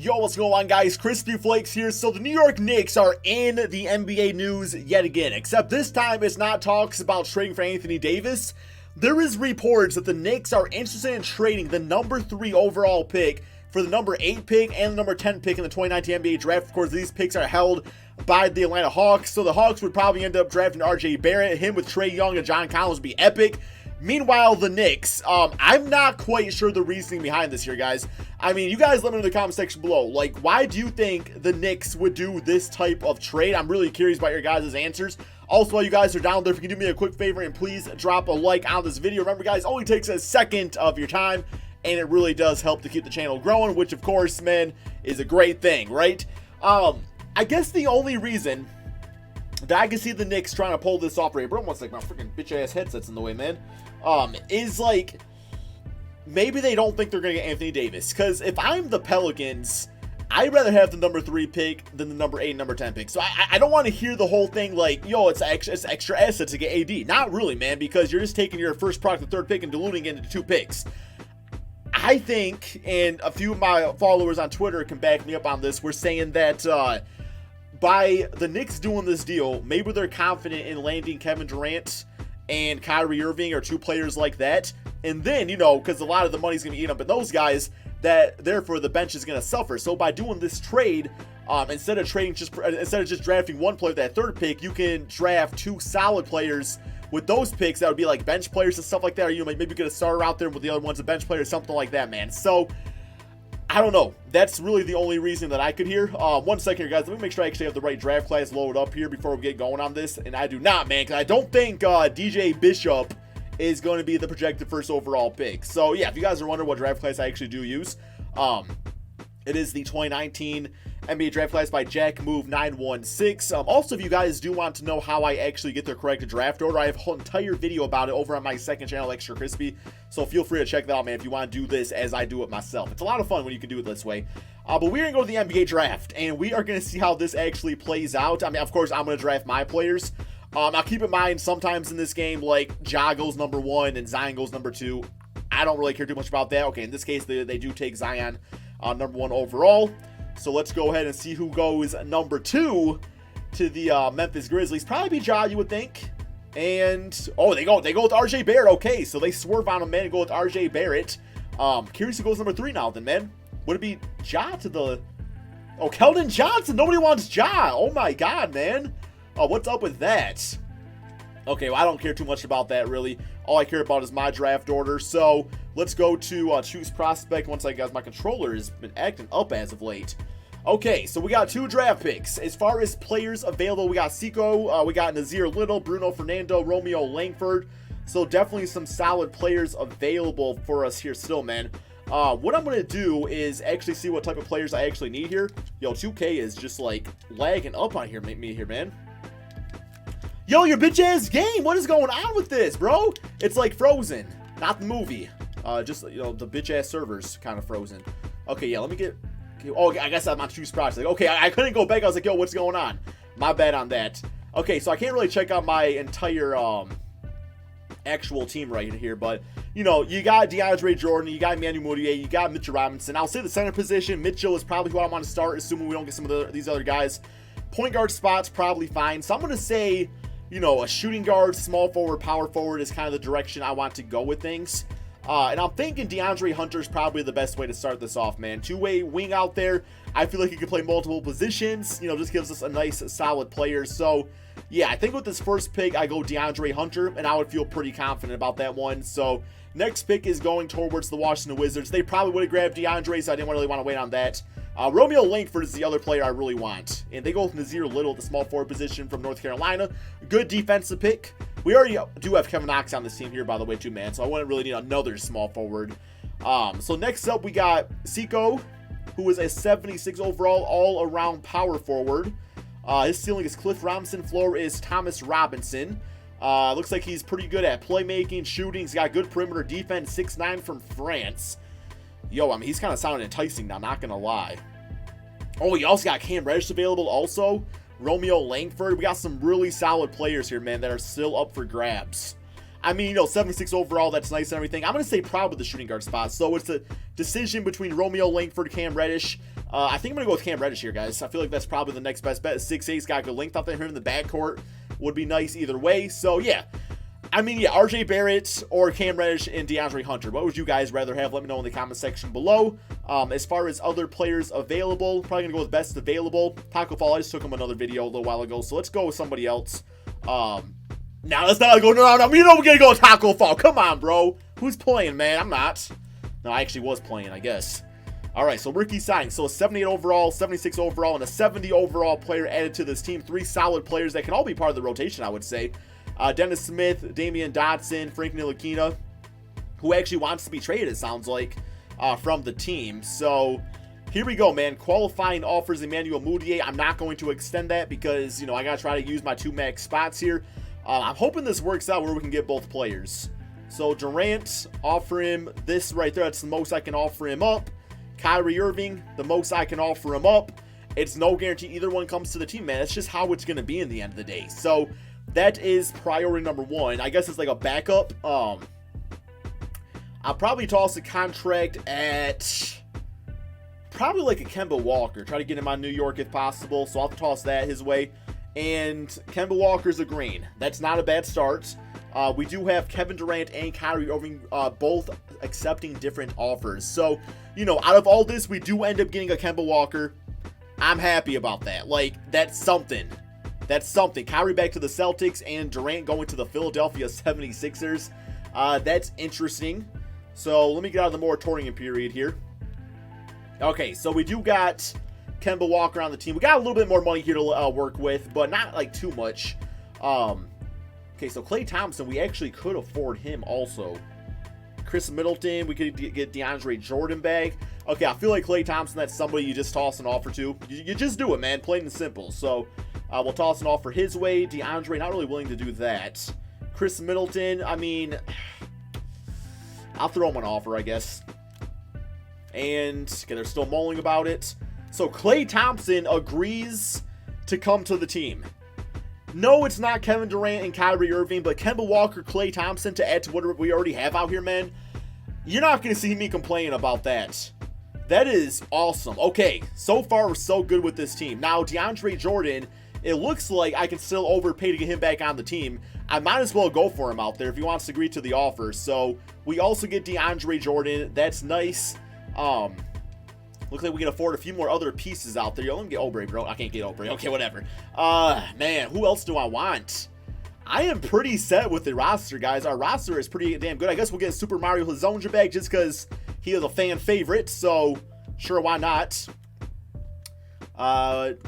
Yo, what's going on, guys? KrispyFlakes here. So the New York Knicks are in the NBA news yet again, except this time it's not talks about trading for Anthony Davis. There is reports that the Knicks are interested in trading the number 3 overall pick for the number 8 pick and the number 10 pick in the 2019 NBA draft. Of course, these picks are held by the Atlanta Hawks, so the Hawks would probably end up drafting R.J. Barrett. Him with Trae Young and John Collins would be epic. Meanwhile, the Knicks, I'm not quite sure the reasoning behind this here, guys. I mean, you guys let me know in the comment section below. Like, why do you think the Knicks would do this type of trade? I'm really curious about your guys' answers. Also, while you guys are down there, if you can do me a quick favor and please drop a like on this video. Remember, guys, it only takes a second of your time, and it really does help to keep the channel growing, which, of course, man, is a great thing, right? I guess the only reason that I can see the Knicks trying to pull this off, right, bro, one second, my freaking bitch-ass headset's in the way, man, is like, maybe they don't think they're going to get Anthony Davis. Because if I'm the Pelicans, I'd rather have the number 3 pick than the number 8 and number 10 pick. So I don't want to hear the whole thing like, yo, it's extra assets to get AD. Not really, man, because you're just taking your first product, the 3rd pick, and diluting it into 2 picks. I think, and a few of my followers on Twitter can back me up on this, we're saying that by the Knicks doing this deal, maybe they're confident in landing Kevin Durant and KYRIE Irving, or 2 players like that. And then, you know, because a lot of the money's going to be eaten up in those guys, that therefore the bench is going to suffer. So by doing this trade, instead of just drafting 1 player with that 3rd pick, you can draft 2 solid players with those picks that would be like bench players and stuff like that. Or, you know, maybe get a starter out there with the other one's a bench player or something like that, man. So I don't know. That's really the only reason that I could hear. 1 second here, guys. Let me make sure I actually have the right draft class loaded up here before we get going on this. And I do not, man, because I don't think DJ Bishop is going to be the projected 1st overall pick. So, yeah, if you guys are wondering what draft class I actually do use, it is the 2019 NBA draft class by Jack Move 916. Also, if you guys do want to know how I actually get the correct draft order, I have a whole entire video about it over on my 2nd channel, Extra Crispy. So feel free to check that out, man, if you want to do this as I do it myself. It's a lot of fun when you can do it this way. But we're going to go to the NBA draft, and we are going to see how this actually plays out. I mean, of course, I'm going to draft my players. Now, keep in mind, sometimes in this game, like, Ja goes number 1 and Zion goes number 2. I don't really care too much about that. Okay, in this case, they do take Zion number 1 overall. So let's go ahead and see who goes number 2 to the Memphis Grizzlies. Probably be Ja, you would think. And, oh, they go with R.J. Barrett. Okay, so they swerve on him, man, and go with R.J. Barrett. Curious who goes number 3 now, then, man. Would it be Ja to the... Oh, Keldon Johnson. Nobody wants Ja. Oh, my God, man. Oh, what's up with that? Okay, well, I don't care too much about that, really. All I care about is my draft order. So let's go to choose prospect. Once I got my controller has been acting up as of late. Okay, so we got 2 draft picks. As far as players available, we got Seiko, we got Nazir Little, Bruno Fernando, Romeo Langford. So definitely some solid players available for us here still, man. What I'm going to do is actually see what type of players I actually need here. Yo, 2K is just like lagging up on me here, man. Yo, your bitch ass game. What is going on with this, bro? It's like Frozen, not the movie. Just, you know, the bitch ass servers kind of frozen. Okay, yeah, let me get. Oh, I guess I'm not too surprised. Like, okay, I couldn't go back. I was like, yo, what's going on? My bad on that. Okay, so I can't really check out my entire actual team right here, but you know, you got DeAndre Jordan, you got Manu Moutier, you got Mitchell Robinson. I'll say the center position, Mitchell is probably who I want to start, assuming we don't get some of these other guys. Point guard spot's probably fine. So I'm going to say, you know, a shooting guard, small forward, power forward is kind of the direction I want to go with things. And I'm thinking DeAndre Hunter is probably the best way to start this off, man. 2-way wing out there. I feel like he can play multiple positions. You know, just gives us a nice, solid player. So, yeah, I think with this first pick, I go DeAndre Hunter, and I would feel pretty confident about that one. So, next pick is going towards the Washington Wizards. They probably would have grabbed DeAndre, so I didn't really want to wait on that. Romeo Langford is the other player I really want. And they go with Nazir Little at the small forward position from North Carolina. Good defensive pick. We already do have Kevin Knox on this team here, by the way, too, man. So I wouldn't really need another small forward. So next up, we got Seiko, who is a 76 overall all-around power forward. His ceiling is Cliff Robinson. Floor is Thomas Robinson. Looks like he's pretty good at playmaking, shooting. He's got good perimeter defense. 6'9" from France. Yo, I mean, he's kind of sounding enticing now, not going to lie. Oh, you also got Cam Reddish available also. Romeo Langford. We got some really solid players here, man, that are still up for grabs. I mean, you know, 76 overall, that's nice and everything. I'm going to say proud with the shooting guard spot. So it's a decision between Romeo Langford, Cam Reddish. I think I'm going to go with Cam Reddish here, guys. I feel like that's probably the next best bet. 6'8's got good length out there in the backcourt. Would be nice either way. So, yeah. I mean, yeah, RJ Barrett or Cam Reddish and DeAndre Hunter. What would you guys rather have? Let me know in the comment section below. As far as other players available, probably going to go with best available. Taco Fall, I just took him another video a little while ago. So let's go with somebody else. Now, let's not go, no, you know we're going to go with Taco Fall. Come on, bro. Who's playing, man? I'm not. No, I actually was playing, I guess. All right, so rookie signing. So a 78 overall, 76 overall, and a 70 overall player added to this team. 3 solid players that can all be part of the rotation, I would say. Dennis Smith, Damian Dotson, Frank Ntilikina, who actually wants to be traded, it sounds like, from the team. So here we go, man. Qualifying offers Emmanuel Mudiay. I'm not going to extend that because, you know, I got to try to use my 2 max spots here. I'm hoping this works out where we can get both players. So Durant, offer him this right there. That's the most I can offer him up. Kyrie Irving, the most I can offer him up. It's no guarantee either one comes to the team, man. That's just how it's going to be in the end of the day. So that is priority number 1. I guess it's like a backup. I'll probably toss a contract at probably like a Kemba Walker. Try to get him on New York if possible. So I'll have to toss that his way. And Kemba Walker's a green. That's not a bad start. We do have Kevin Durant and Kyrie Irving both accepting different offers. So, you know, out of all this, we do end up getting a Kemba Walker. I'm happy about that. Like, that's something. That's something. Kyrie back to the Celtics and Durant going to the Philadelphia 76ers. That's interesting. So let me get out of the moratorium period here. Okay, so we do got Kemba Walker on the team. We got a little bit more money here to work with, but not like too much. Okay, so Klay Thompson, we actually could afford him also. Chris Middleton, we could get DeAndre Jordan back. Okay, I feel like Klay Thompson, that's somebody you just toss an offer to. You just do it, man, plain and simple. So we'll toss an offer his way. DeAndre, not really willing to do that. Chris Middleton, I mean, I'll throw him an offer, I guess. And okay, they're still mulling about it. So Klay Thompson agrees to come to the team. No, it's not Kevin Durant and Kyrie Irving, but Kemba Walker, Klay Thompson to add to what we already have out here, man. You're not going to see me complain about that. That is awesome. Okay, so far we're so good with this team. Now, DeAndre Jordan, it looks like I can still overpay to get him back on the team. I might as well go for him out there if he wants to agree to the offer. So we also get DeAndre Jordan. That's nice. Looks like we can afford a few more other pieces out there. Yo, let me get Oubre, bro. I can't get Oubre. Okay, whatever. Man, who else do I want? I am pretty set with the roster, guys. Our roster is pretty damn good. I guess we'll get Super Mario Hezonja back just because he is a fan favorite. So, sure, why not?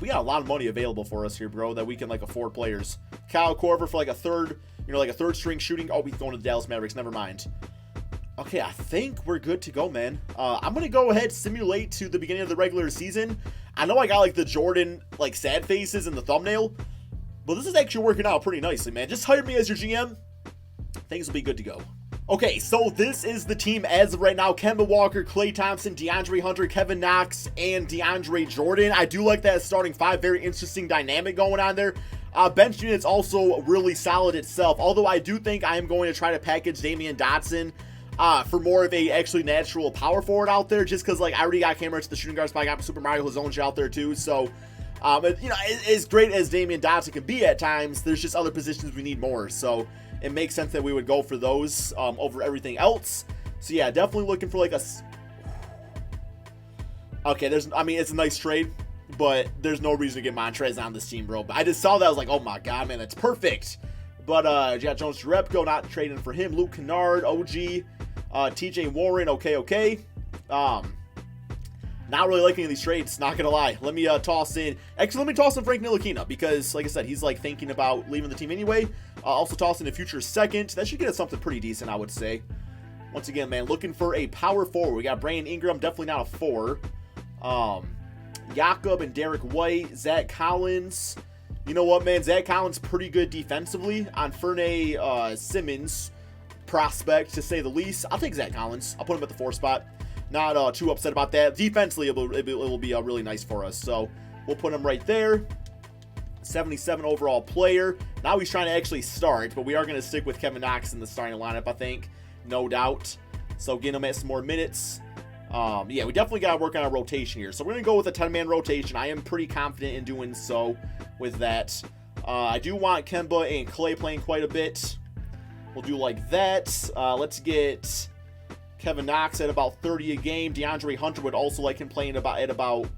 We got a lot of money available for us here, bro, that we can, like, afford players. Kyle Korver for, like, a third, you know, like a third string shooting. Oh, he's going to the Dallas Mavericks. Never mind. Okay, I think we're good to go, man. I'm going to go ahead, simulate to the beginning of the regular season. I know I got, like, the Jordan, like, sad faces in the thumbnail, but this is actually working out pretty nicely, man. Just hire me as your GM. Things will be good to go. Okay, so this is the team as of right now. Kemba Walker, Klay Thompson, DeAndre Hunter, Kevin Knox, and DeAndre Jordan. I do like that starting 5. Very interesting dynamic going on there. Bench unit's also really solid itself, although I do think I am going to try to package Damian Dotson for more of a actually natural power forward out there, just because, like, I already got cameras to the shooting guard spot. I got Super Mario Hezonja out there too, so you know, as great as Damian Dotson can be at times, there's just other positions we need more, so it makes sense that we would go for those over everything else. So yeah, definitely looking for like a okay, I mean, it's a nice trade, but there's no reason to get Montrez on this team, bro. But I just saw that, I was like, oh my god, man, that's perfect. But you got Jones Jerebko, not trading for him. Luke Kennard, OG, TJ Warren, okay. Not really liking these trades, not gonna lie. Let me toss in Frank Ntilikina, because like I said, he's like thinking about leaving the team anyway. Also toss in a future second. That should get us something pretty decent, I would say. Once again, man, looking for a power forward. We got Brandon Ingram, definitely not a 4. Jakob and Derek White, Zach Collins. You know what, man? Zach Collins pretty good defensively on Fernay Simmons prospect, to say the least. I'll take Zach Collins. I'll put him at the 4 spot. Not too upset about that. Defensively, it will be really nice for us. So we'll put him right there. 77 overall player. Now he's trying to actually start, but we are going to stick with Kevin Knox in the starting lineup, I think. No doubt. So getting him at some more minutes. Yeah, we definitely got to work on our rotation here. So we're going to go with a 10-man rotation. I am pretty confident in doing so with that. I do want Kemba and Klay playing quite a bit. We'll do like that. Let's get Kevin Knox at about 30 a game. DeAndre Hunter would also like him playing at about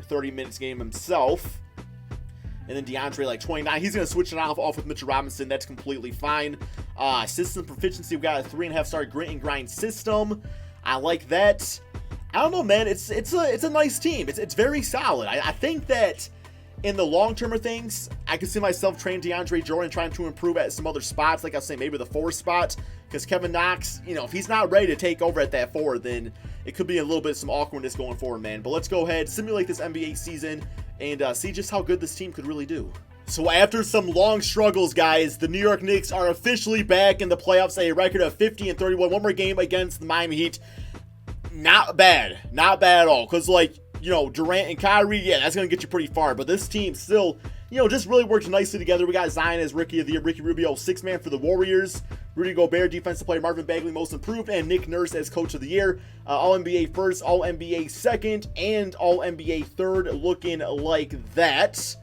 30 minutes a game himself. And then DeAndre like 29. He's going to switch it off with Mitchell Robinson. That's completely fine. System proficiency, we've got a 3.5-star grit and grind system. I like that. I don't know, man. It's a nice team. It's very solid. I think that in the long term of things, I can see myself training DeAndre Jordan, trying to improve at some other spots. Like I was saying, maybe the 4 spot. Because Kevin Knox, you know, if he's not ready to take over at that 4, then it could be a little bit of some awkwardness going forward, man. But let's go ahead, simulate this NBA season, and see just how good this team could really do. So after some long struggles, guys, the New York Knicks are officially back in the playoffs, a record of 50-31. One more game against the Miami Heat. Not bad. Not bad at all. Because, like, you know, Durant and Kyrie, yeah, that's going to get you pretty far. But this team still, you know, just really worked nicely together. We got Zion as Rookie of the Year, Ricky Rubio, 6-man for the Warriors, Rudy Gobert, Defensive Player, Marvin Bagley, Most Improved, and Nick Nurse as Coach of the Year. All-NBA first, All-NBA second, and All-NBA third, looking like that.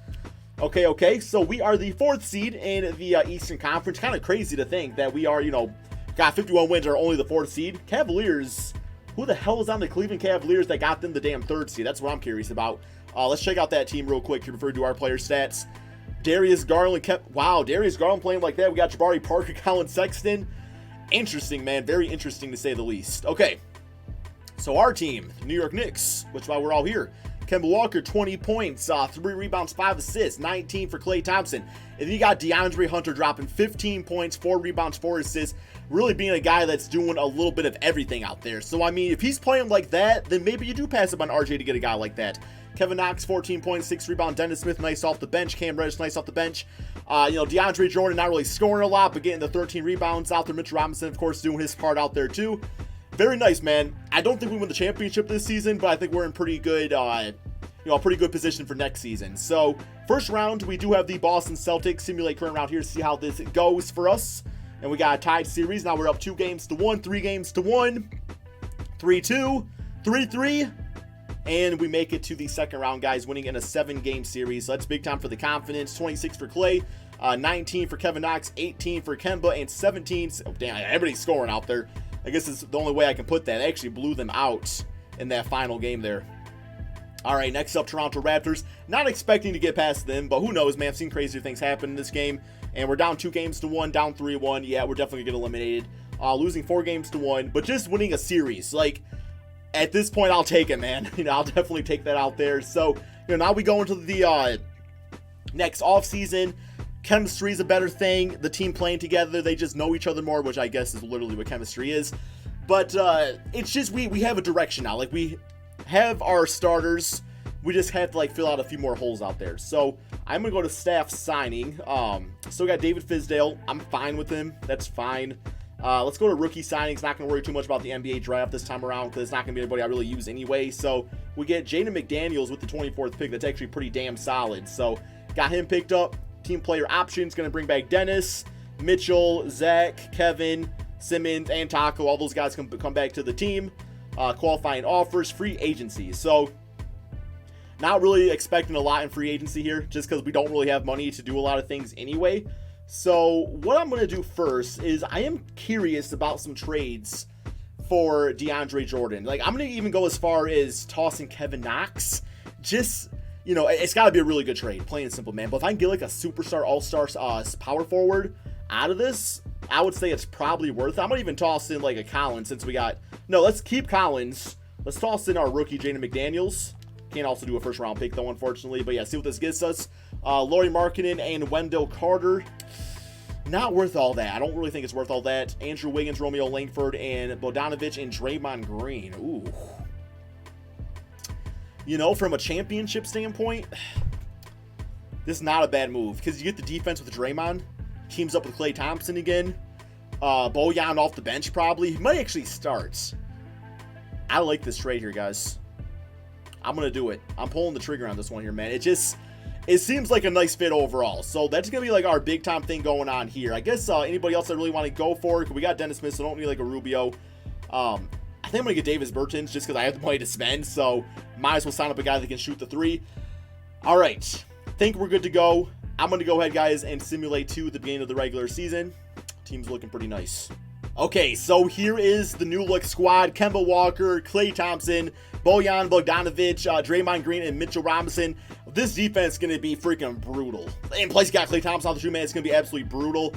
Okay, so we are the 4th seed in the Eastern Conference. Kind of crazy to think that we are, you know, got 51 wins, are only the 4th seed. Cavaliers, who the hell is on the Cleveland Cavaliers that got them the damn 3rd seed? That's what I'm curious about. Let's check out that team real quick here before we do our player stats. Darius Garland Darius Garland playing like that. We got Jabari Parker, Colin Sexton. Interesting, man. Very interesting to say the least. Okay, so our team, New York Knicks, which is why we're all here. Kemba Walker, 20 points, 3 rebounds, 5 assists, 19 for Klay Thompson. And then you got DeAndre Hunter dropping 15 points, 4 rebounds, 4 assists, really being a guy that's doing a little bit of everything out there. So, I mean, if he's playing like that, then maybe you do pass up on RJ to get a guy like that. Kevin Knox, 14 points, 6 rebounds. Dennis Smith, nice off the bench. Cam Reddish, nice off the bench. You know, DeAndre Jordan, not really scoring a lot, but getting the 13 rebounds out there. Mitchell Robinson, of course, doing his part out there, too. Very nice, man. I don't think we win the championship this season, but I think we're in pretty good, a pretty good position for next season. So, first round, we do have the Boston Celtics. Simulate current round here to see how this goes for us. And we got a tied series. Now we're up 2-1, 3-1, 3-2, 3-3. And we make it to the second round, guys, winning in a 7-game series. So that's big time for the confidence. 26 for Klay, 19 for Kevin Knox, 18 for Kemba, and 17. Oh, damn, everybody's scoring out there. I guess it's the only way I can put that. They actually blew them out in that final game there. All right, next up, Toronto Raptors. Not expecting to get past them, but who knows, man. I've seen crazier things happen in this game. And we're down 2-1, down 3-1. Yeah, we're definitely getting eliminated. Losing 4-1, but just winning a series. Like, at this point, I'll take it, man. You know, I'll definitely take that out there. So, you know, now we go into the next offseason. Chemistry is a better thing. The team playing together, they just know each other more, which I guess is literally what chemistry is. But it's just we have a direction now. Like, we have our starters. We just have to, like, fill out a few more holes out there. So I'm going to go to staff signing. So we got David Fizdale. I'm fine with him. That's fine. Let's go to rookie signings. Not going to worry too much about the NBA draft this time around because it's not going to be anybody I really use anyway. So we get Jaden McDaniels with the 24th pick. That's actually pretty damn solid. So got him picked up. Team player options. Going to bring back Dennis, Mitchell, Zach, Kevin, Simmons, and Taco. All those guys can come back to the team. Qualifying offers, free agency. So not really expecting a lot in free agency here just because we don't really have money to do a lot of things anyway. So what I'm going to do first is I am curious about some trades for DeAndre Jordan. Like, I'm going to even go as far as tossing Kevin Knox. Just, you know, it's got to be a really good trade, plain and simple, man. But if I can get like a superstar, all-star power forward out of this, I would say it's probably worth it. I'm going to even toss in like a Collins since we got... No, let's keep Collins. Let's toss in our rookie, Jaden McDaniels. Can't also do a first-round pick, though, unfortunately. But yeah, see what this gets us. Lauri Markkanen and Wendell Carter. Not worth all that. I don't really think it's worth all that. Andrew Wiggins, Romeo Langford, and Bogdanovic and Draymond Green. Ooh. You know, from a championship standpoint, this is not a bad move. Because you get the defense with Draymond. Teams up with Klay Thompson again. Bojan off the bench, probably. He might actually start. I like this trade here, guys. I'm going to do it. I'm pulling the trigger on this one here, man. It's it seems like a nice fit overall. So that's going to be like our big time thing going on here. I guess anybody else I really want to go for, we got Dennis Smith, so don't need like a Rubio. I think I'm going to get Davis Bertans just because I have the money to spend. So might as well sign up a guy that can shoot the three. All right. Think we're good to go. I'm going to go ahead, guys, and simulate to the beginning of the regular season. Team's looking pretty nice. Okay, so here is the new look squad. Kemba Walker, Klay Thompson, Bojan Bogdanovic, Draymond Green, and Mitchell Robinson. This defense is going to be freaking brutal. And plus, you got Klay Thompson on the 2-man. It's going to be absolutely brutal.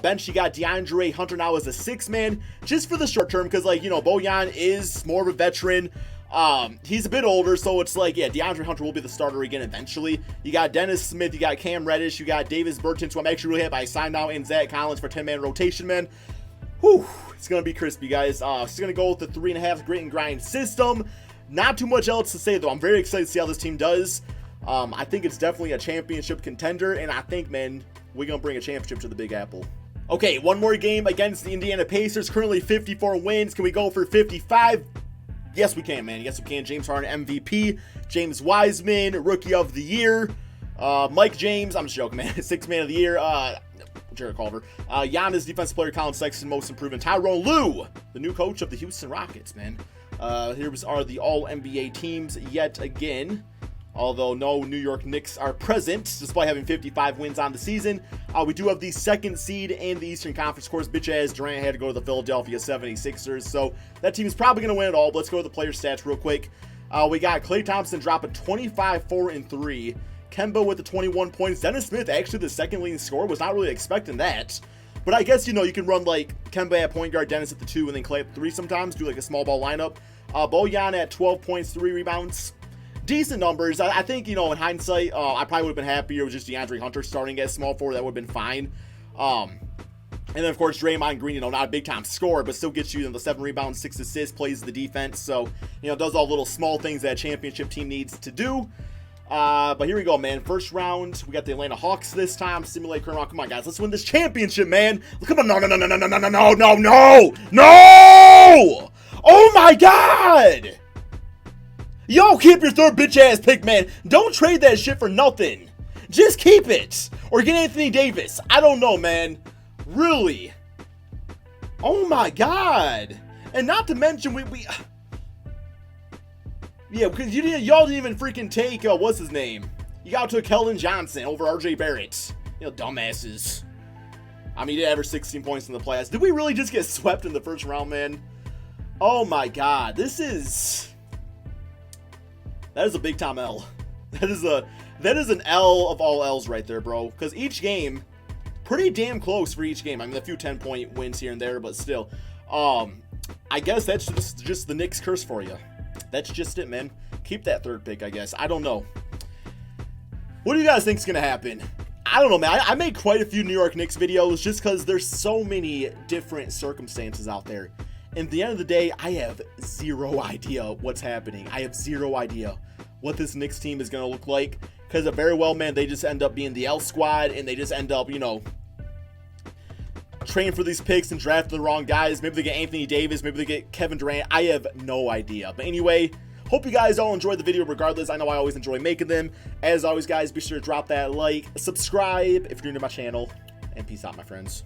Bench, you got DeAndre Hunter now as a 6-man, just for the short term, because, like, you know, Bojan is more of a veteran. He's a bit older, so it's like, yeah, DeAndre Hunter will be the starter again eventually. You got Dennis Smith, you got Cam Reddish, you got Davis Bertans, who I'm actually really happy I signed out, and Zach Collins for 10-man rotation, man. Whew, it's going to be crispy, guys. It's going to go with the 3.5 grit and grind system. Not too much else to say, though. I'm very excited to see how this team does. I think it's definitely a championship contender, and I think, man, we're going to bring a championship to the Big Apple. Okay, one more game against the Indiana Pacers. Currently 54 wins. Can we go for 55? Yes, we can, man. Yes, we can. James Harden, MVP. James Wiseman, Rookie of the Year. Mike James, I'm just joking, man. 6th Man of the Year. Jared Culver. Giannis, Defensive Player, Colin Sexton, Most Improved. Tyrone Lue, the new coach of the Houston Rockets, man. Here are the All-NBA teams yet again. Although no New York Knicks are present, despite having 55 wins on the season. We do have the 2nd seed in the Eastern Conference. Of course, bitch-ass Durant had to go to the Philadelphia 76ers. So that team is probably going to win it all. But let's go to the player stats real quick. We got Klay Thompson dropping 25, 4, and 3. Kemba with the 21 points. Dennis Smith, actually the 2nd leading scorer. Was not really expecting that. But I guess, you know, you can run like Kemba at point guard, Dennis at the 2, and then Klay at the 3 sometimes. Do like a small ball lineup. Bojan at 12 points, 3 rebounds. Decent numbers. I think, you know, in hindsight, I probably would have been happier with just DeAndre Hunter starting as small forward. That would have been fine. And then, of course, Draymond Green, you know, not a big-time scorer, but still gets you the 7 rebounds, 6 assists, plays the defense. So, you know, does all little small things that a championship team needs to do. But here we go, man. First round, we got the Atlanta Hawks this time. Simulate current round. Come on, guys. Let's win this championship, man. Come on. No! Oh, my God! Yo, keep your 3rd bitch-ass pick, man. Don't trade that shit for nothing. Just keep it. Or get Anthony Davis. I don't know, man. Really? Oh, my God. And not to mention, yeah, because y'all didn't even freaking take, what's his name? You got to Keldon Johnson over RJ Barrett. You know, dumbasses. I mean, he did average 16 points in the playoffs. Did we really just get swept in the first round, man? Oh, my God. That is a big time L. That is an L of all L's right there, bro. Because each game, pretty damn close for each game. I mean, a few 10-point wins here and there, but still. I guess that's just the Knicks curse for you. That's just it, man. Keep that 3rd pick, I guess. I don't know. What do you guys think is going to happen? I don't know, man. I made quite a few New York Knicks videos just because there's so many different circumstances out there. And at the end of the day, I have zero idea what's happening. I have zero idea what this Knicks team is going to look like. Because very well, man, they just end up being the L squad. And they just end up, you know, training for these picks and drafting the wrong guys. Maybe they get Anthony Davis. Maybe they get Kevin Durant. I have no idea. But anyway, hope you guys all enjoyed the video regardless. I know I always enjoy making them. As always, guys, be sure to drop that like, subscribe if you're new to my channel. And peace out, my friends.